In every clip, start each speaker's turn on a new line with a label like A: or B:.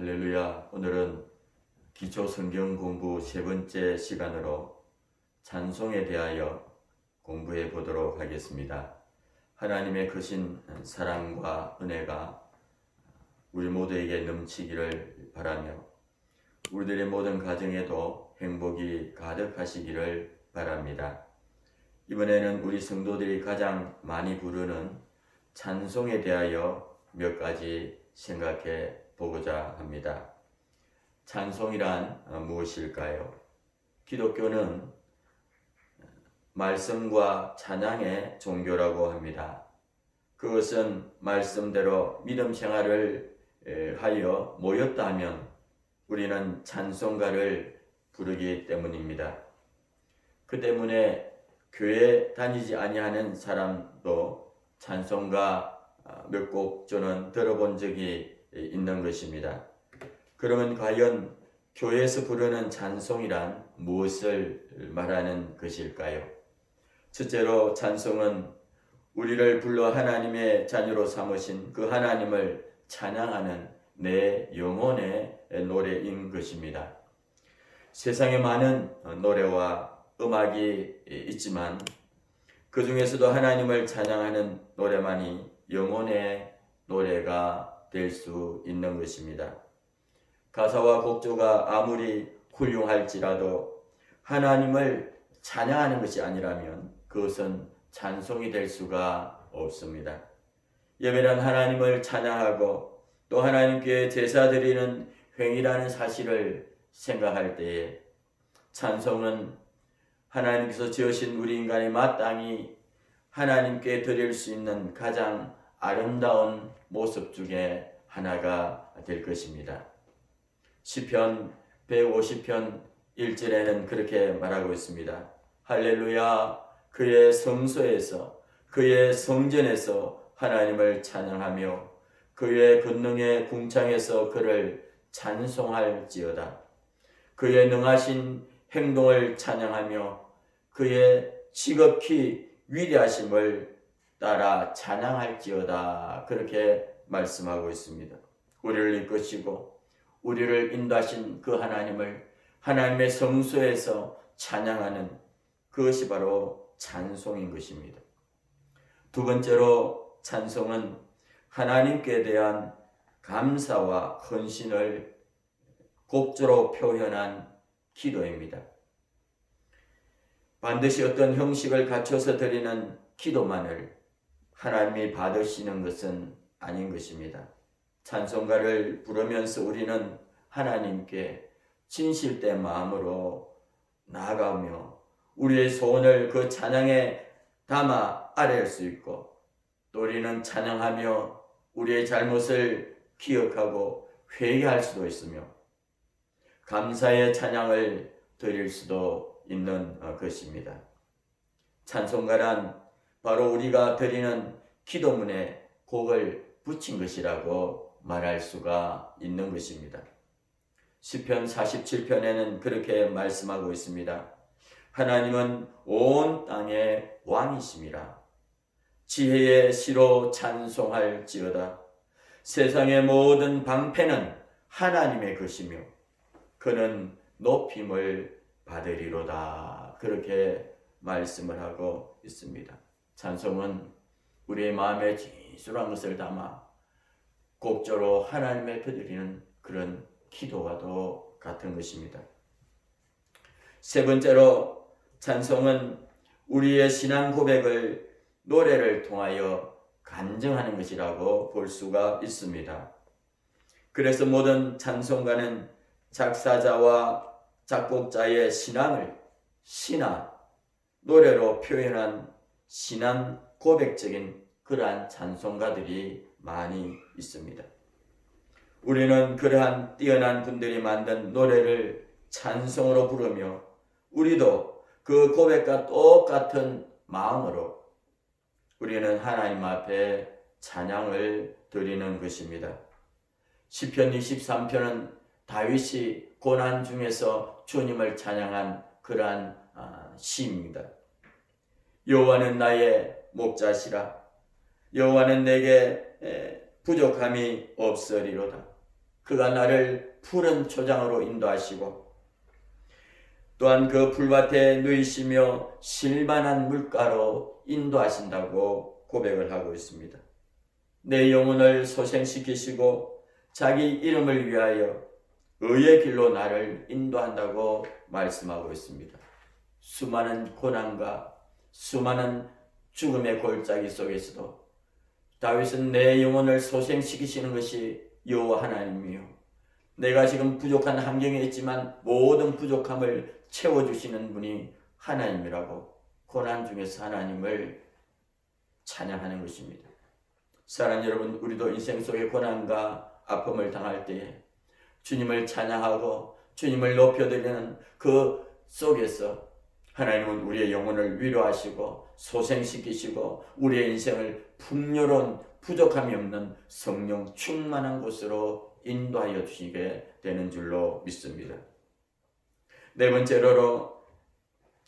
A: 할렐루야. 오늘은 기초 성경 공부 세 번째 시간으로 찬송에 대하여 공부해 보도록 하겠습니다. 하나님의 크신 사랑과 은혜가 우리 모두에게 넘치기를 바라며 우리들의 모든 가정에도 행복이 가득하시기를 바랍니다. 이번에는 우리 성도들이 가장 많이 부르는 찬송에 대하여 몇 가지 생각해 보고자 합니다. 찬송이란 무엇일까요? 기독교는 말씀과 찬양의 종교라고 합니다. 그것은 말씀대로 믿음 생활을 하여 모였다 하면 우리는 찬송가를 부르기 때문입니다. 그 때문에 교회 다니지 아니하는 사람도 찬송가 몇 곡 저는 들어본 적이 있는 것입니다. 그러면 과연 교회에서 부르는 찬송이란 무엇을 말하는 것일까요? 첫째로 찬송은 우리를 불러 하나님의 자녀로 삼으신 그 하나님을 찬양하는 내 영혼의 노래인 것입니다. 세상에 많은 노래와 음악이 있지만 그 중에서도 하나님을 찬양하는 노래만이 영혼의 노래가 될 수 있는 것입니다. 가사와 곡조가 아무리 훌륭할지라도 하나님을 찬양하는 것이 아니라면 그것은 찬송이 될 수가 없습니다. 예배는 하나님을 찬양하고 또 하나님께 제사 드리는 행위라는 사실을 생각할 때에 찬송은 하나님께서 지으신 우리 인간이 마땅히 하나님께 드릴 수 있는 가장 아름다운 모습 중에 하나가 될 것입니다. 시편 150편 1절에는 그렇게 말하고 있습니다. 할렐루야, 그의 성소에서 그의 성전에서 하나님을 찬양하며 그의 권능의 궁창에서 그를 찬송할지어다. 그의 능하신 행동을 찬양하며 그의 지극히 위대하심을 따라 찬양할지어다. 그렇게 말씀하고 있습니다. 우리를 이끄시고 우리를 인도하신 그 하나님을 하나님의 성소에서 찬양하는 그것이 바로 찬송인 것입니다. 두 번째로 찬송은 하나님께 대한 감사와 헌신을 곡조로 표현한 기도입니다. 반드시 어떤 형식을 갖춰서 드리는 기도만을 하나님이 받으시는 것은 아닌 것입니다. 찬송가를 부르면서 우리는 하나님께 진실된 마음으로 나아가며 우리의 소원을 그 찬양에 담아 아뢰할 수 있고 또 우리는 찬양하며 우리의 잘못을 기억하고 회개할 수도 있으며 감사의 찬양을 드릴 수도 있는 것입니다. 찬송가란 바로 우리가 드리는 기도문에 곡을 붙인 것이라고 말할 수가 있는 것입니다. 시편 47편에는 그렇게 말씀하고 있습니다. 하나님은 온 땅의 왕이심이라. 지혜의 시로 찬송할지어다. 세상의 모든 방패는 하나님의 것이며 그는 높임을 받으리로다. 그렇게 말씀을 하고 있습니다. 찬송은 우리의 마음에 진솔한 것을 담아 곡조로 하나님께 드리는 그런 기도와도 같은 것입니다. 세 번째로 찬송은 우리의 신앙 고백을 노래를 통하여 간증하는 것이라고 볼 수가 있습니다. 그래서 모든 찬송가는 작사자와 작곡자의 신앙을 노래로 표현한 신앙 고백적인 그러한 찬송가들이 많이 있습니다. 우리는 그러한 뛰어난 분들이 만든 노래를 찬송으로 부르며 우리도 그 고백과 똑같은 마음으로 우리는 하나님 앞에 찬양을 드리는 것입니다. 시편 23편은 다윗이 고난 중에서 주님을 찬양한 그러한 시입니다. 여호와는 나의 목자시라. 여호와는 내게 부족함이 없으리로다. 그가 나를 푸른 초장으로 인도하시고 또한 그 풀밭에 누이시며 실만한 물가로 인도하신다고 고백을 하고 있습니다. 내 영혼을 소생시키시고 자기 이름을 위하여 의의 길로 나를 인도한다고 말씀하고 있습니다. 수많은 고난과 수많은 죽음의 골짜기 속에서도 다윗은 내 영혼을 소생시키시는 것이 여호와 하나님이요, 내가 지금 부족한 환경에 있지만 모든 부족함을 채워주시는 분이 하나님이라고 고난 중에서 하나님을 찬양하는 것입니다. 사랑하는 여러분, 우리도 인생 속의 고난과 아픔을 당할 때에 주님을 찬양하고 주님을 높여드리는 그 속에서 하나님은 우리의 영혼을 위로하시고 소생시키시고 우리의 인생을 풍요로운 부족함이 없는 성령 충만한 곳으로 인도하여 주시게 되는 줄로 믿습니다. 네 번째로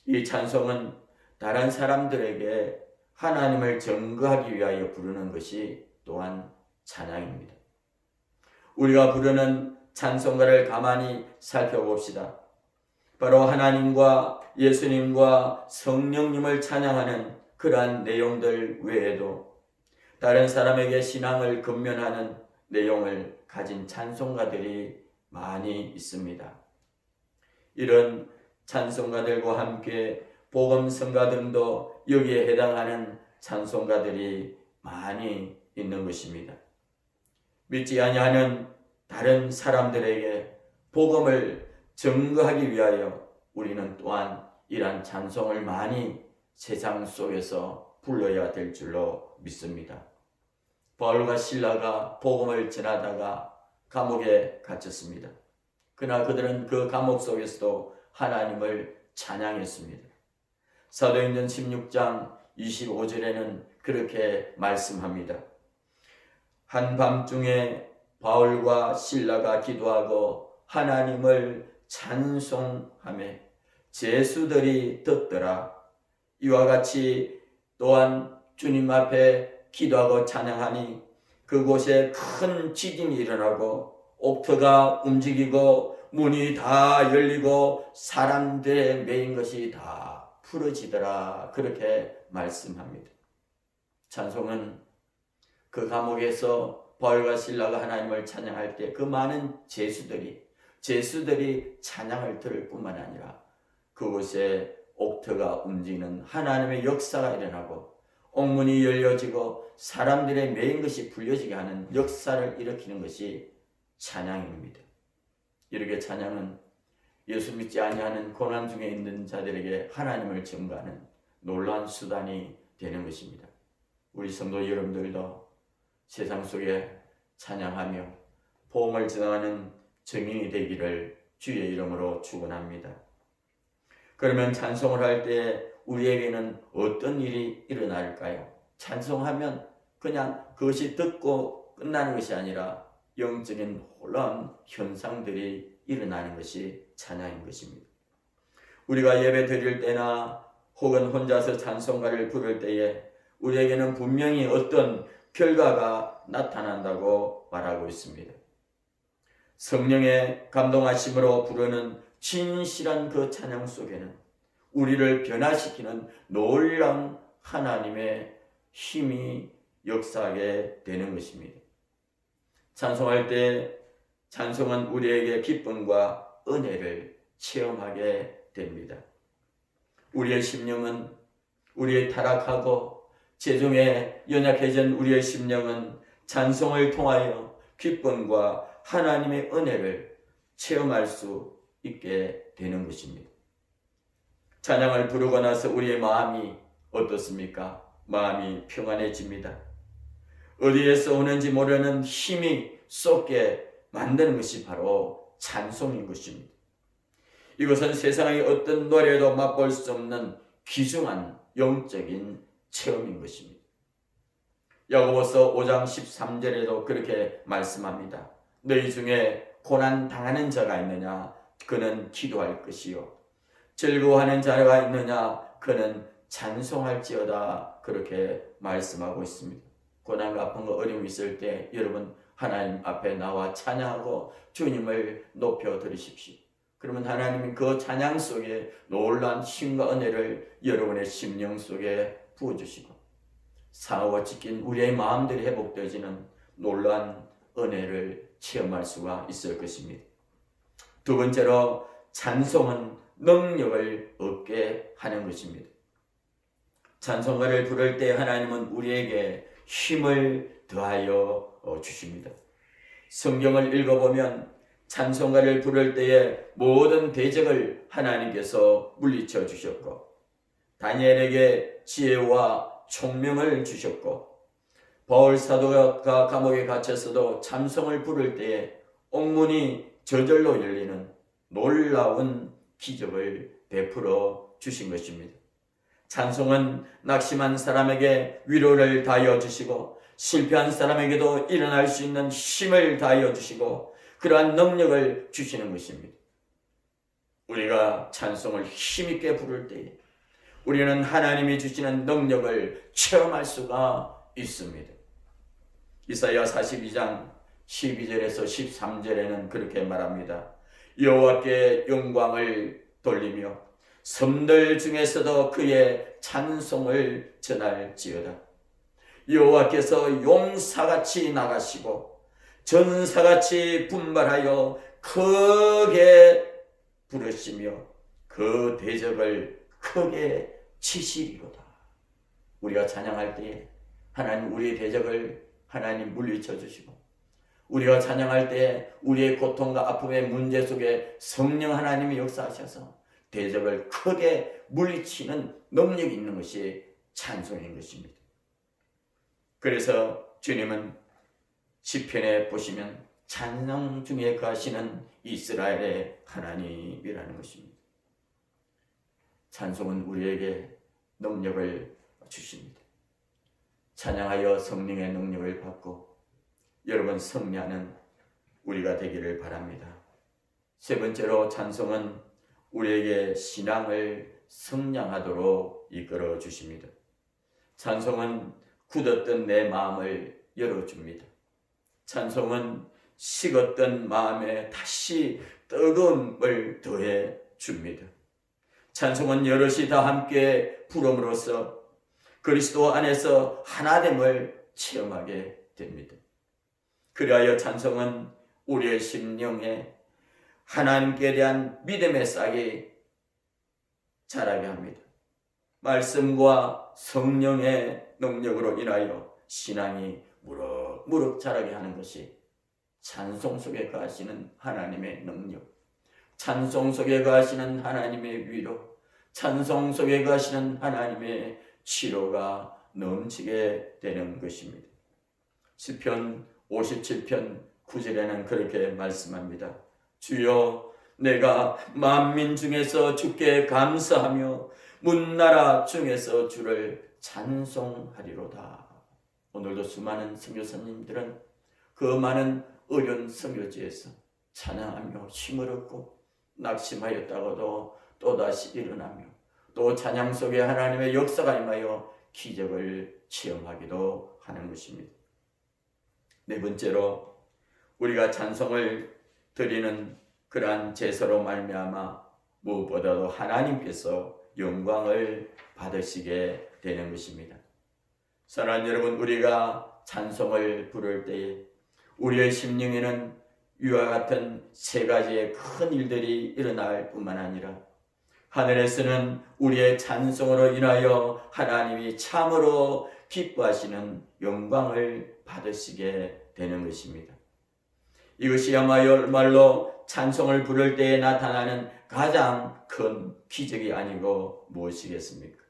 A: 이 찬송은 다른 사람들에게 하나님을 증거하기 위하여 부르는 것이 또한 찬양입니다. 우리가 부르는 찬송가를 가만히 살펴봅시다. 바로 하나님과 예수님과 성령님을 찬양하는 그러한 내용들 외에도 다른 사람에게 신앙을 건면하는 내용을 가진 찬송가들이 많이 있습니다. 이런 찬송가들과 함께 복음성가 등도 여기에 해당하는 찬송가들이 많이 있는 것입니다. 믿지 아니하는 다른 사람들에게 복음을 증거하기 위하여 우리는 또한 이러한 찬송을 많이 세상 속에서 불러야 될 줄로 믿습니다. 바울과 실라가 복음을 전하다가 감옥에 갇혔습니다. 그러나 그들은 그 감옥 속에서도 하나님을 찬양했습니다. 사도행전 16장 25절에는 그렇게 말씀합니다. 한밤중에 바울과 실라가 기도하고 하나님을 찬송하며 제수들이 듣더라. 이와 같이 또한 주님 앞에 기도하고 찬양하니 그곳에 큰 지진이 일어나고 옥토가 움직이고 문이 다 열리고 사람들의 매인 것이 다 풀어지더라. 그렇게 말씀합니다. 찬송은 그 감옥에서 바울과 실라가 하나님을 찬양할 때 그 많은 제수들이 찬양을 들을 뿐만 아니라 그곳에 옥토가 움직이는 하나님의 역사가 일어나고 옥문이 열려지고 사람들의 매인 것이 풀려지게 하는 역사를 일으키는 것이 찬양입니다. 이렇게 찬양은 예수 믿지 아니하는 고난 중에 있는 자들에게 하나님을 증거하는 놀라운 수단이 되는 것입니다. 우리 성도 여러분들도 세상 속에 찬양하며 복음을 전하는 증인이 되기를 주의 이름으로 축원합니다. 그러면 찬송을 할 때 우리에게는 어떤 일이 일어날까요? 찬송하면 그냥 그것이 듣고 끝나는 것이 아니라 영적인 놀라운 현상들이 일어나는 것이 찬양인 것입니다. 우리가 예배 드릴 때나 혹은 혼자서 찬송가를 부를 때에 우리에게는 분명히 어떤 결과가 나타난다고 말하고 있습니다. 성령의 감동하심으로 부르는 진실한 그 찬양 속에는 우리를 변화시키는 놀라운 하나님의 힘이 역사하게 되는 것입니다. 찬송할 때 찬송은 우리에게 기쁨과 은혜를 체험하게 됩니다. 우리의 심령은 우리의 타락하고 죄중에 연약해진 우리의 심령은 찬송을 통하여 기쁨과 하나님의 은혜를 체험할 수 있게 되는 것입니다. 찬양을 부르고 나서 우리의 마음이 어떻습니까? 마음이 평안해집니다. 어디에서 오는지 모르는 힘이 쏟게 만드는 것이 바로 찬송인 것입니다. 이것은 세상의 어떤 노래도 맛볼 수 없는 귀중한 영적인 체험인 것입니다. 야고보서 5장 13절에도 그렇게 말씀합니다. 너희 중에 고난 당하는 자가 있느냐? 그는 기도할 것이요. 즐거워하는 자가 있느냐? 그는 찬송할지어다. 그렇게 말씀하고 있습니다. 고난과 아픔과 어려움이 있을 때 여러분 하나님 앞에 나와 찬양하고 주님을 높여 드리십시오. 그러면 하나님은 그 찬양 속에 놀라운 힘과 은혜를 여러분의 심령 속에 부어주시고 사고가 찢긴 우리의 마음들이 회복되어지는 놀라운 은혜를 체험할 수가 있을 것입니다. 두 번째로 찬송은 능력을 얻게 하는 것입니다. 찬송가를 부를 때 하나님은 우리에게 힘을 더하여 주십니다. 성경을 읽어보면 찬송가를 부를 때에 모든 대적을 하나님께서 물리쳐 주셨고 다니엘에게 지혜와 총명을 주셨고 바울 사도가 감옥에 갇혔어도 찬송을 부를 때에 옥문이 저절로 열리는 놀라운 기적을 베풀어 주신 것입니다. 찬송은 낙심한 사람에게 위로를 다하여 주시고 실패한 사람에게도 일어날 수 있는 힘을 다하여 주시고 그러한 능력을 주시는 것입니다. 우리가 찬송을 힘있게 부를 때에 우리는 하나님이 주시는 능력을 체험할 수가 있습니다. 이사야 42장 12절에서 13절에는 그렇게 말합니다. 여호와께 영광을 돌리며 섬들 중에서도 그의 찬송을 전할지어다. 여호와께서 용사같이 나가시고 전사같이 분발하여 크게 부르시며 그 대적을 크게 치시리로다. 우리가 찬양할 때에 하나님 우리의 대적을 하나님 물리쳐 주시고 우리가 찬양할 때에 우리의 고통과 아픔의 문제 속에 성령 하나님이 역사하셔서 대적을 크게 물리치는 능력이 있는 것이 찬송인 것입니다. 그래서 주님은 시편에 보시면 찬양 중에 거하시는 이스라엘의 하나님이라는 것입니다. 찬송은 우리에게 능력을 주십니다. 찬양하여 성령의 능력을 받고 여러분 승리하는 우리가 되기를 바랍니다. 세 번째로 찬송은 우리에게 신앙을 성량하도록 이끌어 주십니다. 찬송은 굳었던 내 마음을 열어줍니다. 찬송은 식었던 마음에 다시 뜨거움을 더해 줍니다. 찬송은 여럿이 다 함께 부름으로써 그리스도 안에서 하나됨을 체험하게 됩니다. 그리하여 찬송은 우리의 심령에 하나님께 대한 믿음의 싹이 자라게 합니다. 말씀과 성령의 능력으로 인하여 신앙이 무럭무럭 자라게 하는 것이 찬송 속에 거하시는 하나님의 능력, 찬송 속에 거하시는 하나님의 위로, 찬송 속에 거하시는 하나님의 치료가 넘치게 되는 것입니다. 시편 57편 9절에는 그렇게 말씀합니다. 주여, 내가 만민 중에서 주께 감사하며 문나라 중에서 주를 찬송하리로다. 오늘도 수많은 선교사님들은 그 많은 어려운 선교지에서 찬양하며 힘을 얻고 낙심하였다고도 또다시 일어나며 또 찬양 속에 하나님의 역사가 임하여 기적을 체험하기도 하는 것입니다. 네 번째로 우리가 찬송을 드리는 그러한 제사로 말미암아 무엇보다도 하나님께서 영광을 받으시게 되는 것입니다. 사랑하는 여러분, 우리가 찬송을 부를 때에 우리의 심령에는 위와 같은 세 가지의 큰 일들이 일어날 뿐만 아니라 하늘에서는 우리의 찬송으로 인하여 하나님이 참으로 기뻐하시는 영광을 받으시게 되는 것입니다. 이것이야말로 찬송을 부를 때에 나타나는 가장 큰 기적이 아니고 무엇이겠습니까?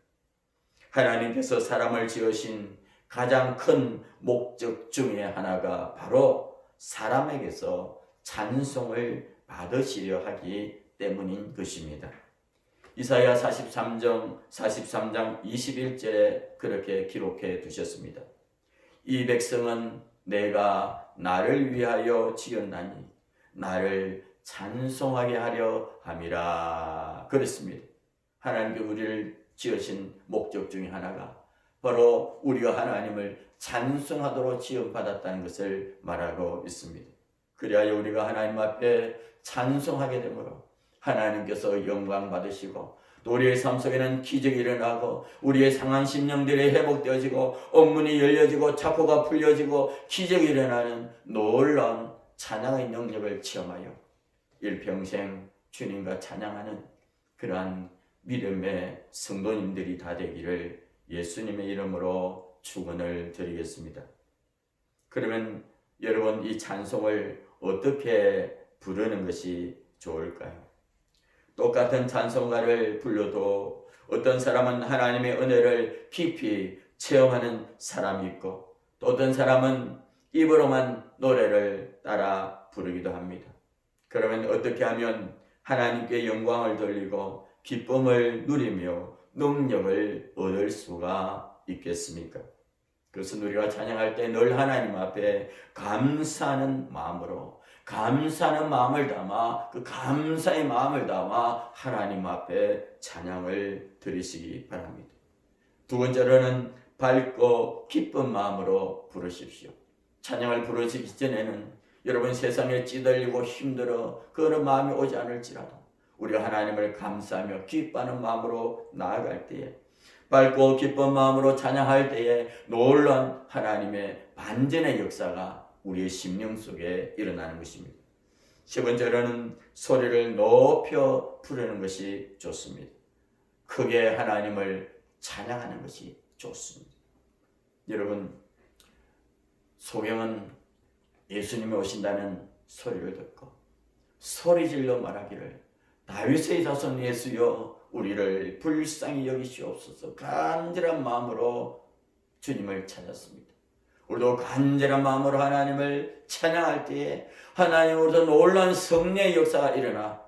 A: 하나님께서 사람을 지으신 가장 큰 목적 중에 하나가 바로 사람에게서 찬송을 받으시려 하기 때문인 것입니다. 이사야 43장 21절에 그렇게 기록해 두셨습니다. 이 백성은 내가 나를 위하여 지었나니 나를 찬송하게 하려 함이라 그랬습니다. 하나님께 우리를 지으신 목적 중에 하나가 바로 우리가 하나님을 찬송하도록 지음받았다는 것을 말하고 있습니다. 그리하여 우리가 하나님 앞에 찬송하게 되므로 하나님께서 영광 받으시고 또 우리의 삶 속에는 기적이 일어나고 우리의 상한 심령들이 회복되어지고 옥문이 열려지고 착고가 풀려지고 기적이 일어나는 놀라운 찬양의 능력을 체험하여 일평생 주님과 찬양하는 그러한 믿음의 성도님들이 다 되기를 예수님의 이름으로 축원을 드리겠습니다. 그러면 여러분, 이 찬송을 어떻게 부르는 것이 좋을까요? 똑같은 찬송가를 불러도 어떤 사람은 하나님의 은혜를 깊이 체험하는 사람이 있고 또 어떤 사람은 입으로만 노래를 따라 부르기도 합니다. 그러면 어떻게 하면 하나님께 영광을 돌리고 기쁨을 누리며 능력을 얻을 수가 있겠습니까? 그것은 우리가 찬양할 때 늘 하나님 앞에 감사하는 마음으로, 감사하는 마음을 담아, 그 감사의 마음을 담아 하나님 앞에 찬양을 드리시기 바랍니다. 두 번째로는 밝고 기쁜 마음으로 부르십시오. 찬양을 부르시기 전에는 여러분, 세상에 찌들리고 힘들어 그런 마음이 오지 않을지라도 우리가 하나님을 감사하며 기뻐하는 마음으로 나아갈 때에, 밝고 기쁜 마음으로 찬양할 때에 놀라운 하나님의 반전의 역사가 우리의 심령 속에 일어나는 것입니다. 세 번째로는 소리를 높여 부르는 것이 좋습니다. 크게 하나님을 찬양하는 것이 좋습니다. 여러분, 소경은 예수님이 오신다는 소리를 듣고 소리질러 말하기를 다윗의 자손 예수여 우리를 불쌍히 여기시옵소서. 간절한 마음으로 주님을 찾았습니다. 우리도 간절한 마음으로 하나님을 찬양할 때에 하나님으로부터 놀라운 성령의 역사가 일어나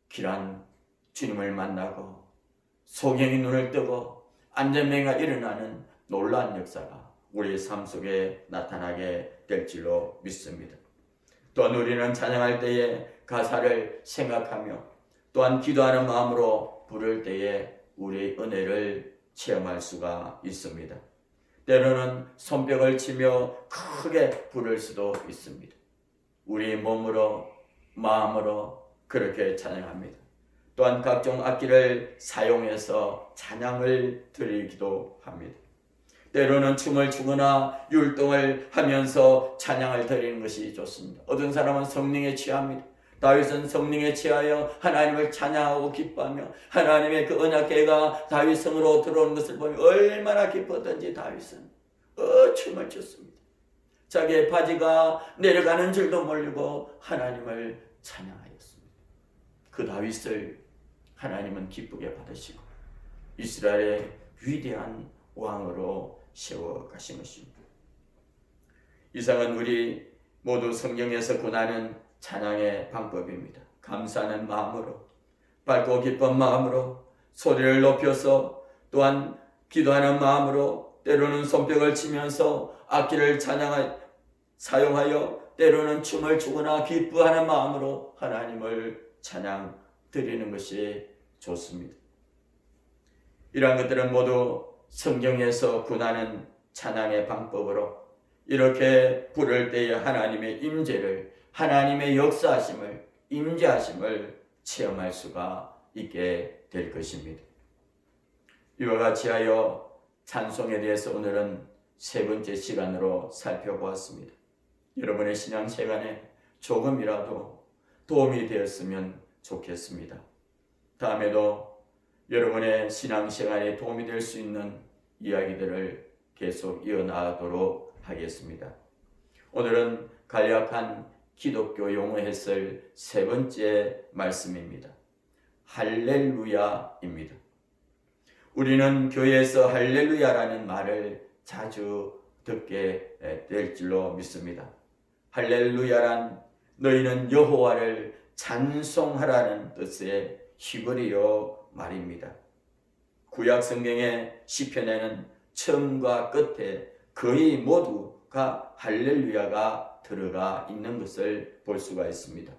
A: 길한 주님을 만나고 소경이 눈을 뜨고 안전명가 일어나는 놀라운 역사가 우리의 삶 속에 나타나게 될 줄로 믿습니다. 또한 우리는 찬양할 때에 가사를 생각하며 또한 기도하는 마음으로 부를 때에 우리의 은혜를 체험할 수가 있습니다. 때로는 손뼉을 치며 크게 부를 수도 있습니다. 우리의 몸으로 마음으로 그렇게 찬양합니다. 또한 각종 악기를 사용해서 찬양을 드리기도 합니다. 때로는 춤을 추거나 율동을 하면서 찬양을 드리는 것이 좋습니다. 어떤 사람은 성령에 취합니다. 다윗은 성령에 취하여 하나님을 찬양하고 기뻐하며 하나님의 그 언약궤가 다윗 성으로 들어오는 것을 보며 얼마나 기뻤던지 다윗은 춤을 췄습니다. 자기의 바지가 내려가는 줄도 모르고 하나님을 찬양하였습니다. 그 다윗을 하나님은 기쁘게 받으시고 이스라엘의 위대한 왕으로 세워가신 것입니다. 이상은 우리 모두 성경에서 권하는 찬양의 방법입니다. 감사하는 마음으로, 밝고 기쁜 마음으로 소리를 높여서 또한 기도하는 마음으로 때로는 손뼉을 치면서 악기를 사용하여 때로는 춤을 추거나 기뻐하는 마음으로 하나님을 찬양 드리는 것이 좋습니다. 이러한 것들은 모두 성경에서 권하는 찬양의 방법으로 이렇게 부를 때에 하나님의 임재를, 하나님의 역사하심을, 임재하심을 체험할 수가 있게 될 것입니다. 이와 같이 하여 찬송에 대해서 오늘은 세 번째 시간으로 살펴보았습니다. 여러분의 신앙 시간에 조금이라도 도움이 되었으면 좋겠습니다. 다음에도 여러분의 신앙 시간에 도움이 될 수 있는 이야기들을 계속 이어나가도록 하겠습니다. 오늘은 간략한 기독교 용어 해설 세 번째 말씀입니다. 할렐루야입니다. 우리는 교회에서 할렐루야라는 말을 자주 듣게 될 줄로 믿습니다. 할렐루야란 너희는 여호와를 찬송하라는 뜻의 히브리어 말입니다. 구약 성경의 시편에는 처음과 끝에 거의 모두가 할렐루야가 들어가 있는 것을 볼 수가 있습니다.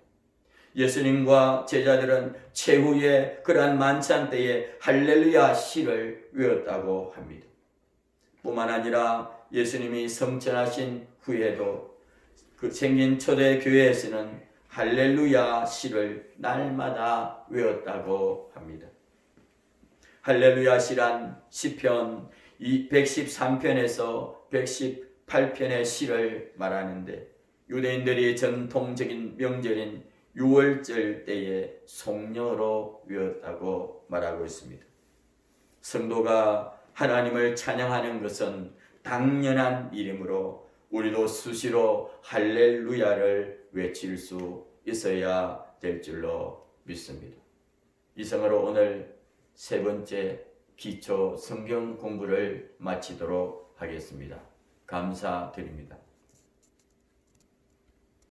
A: 예수님과 제자들은 최후의 그러한 만찬 때에 할렐루야 시를 외웠다고 합니다. 뿐만 아니라 예수님이 성천하신 후에도 그 생긴 초대 교회에서는 할렐루야 시를 날마다 외웠다고 합니다. 할렐루야 시란 시편 113편에서 118편의 시를 말하는데 유대인들이 전통적인 명절인 6월절 때에 송녀로 외웠다고 말하고 있습니다. 성도가 하나님을 찬양하는 것은 당연한 일이므로 우리도 수시로 할렐루야를 외칠 수 있어야 될 줄로 믿습니다. 이상으로 오늘 세 번째 기초 성경 공부를 마치도록 하겠습니다. 감사드립니다.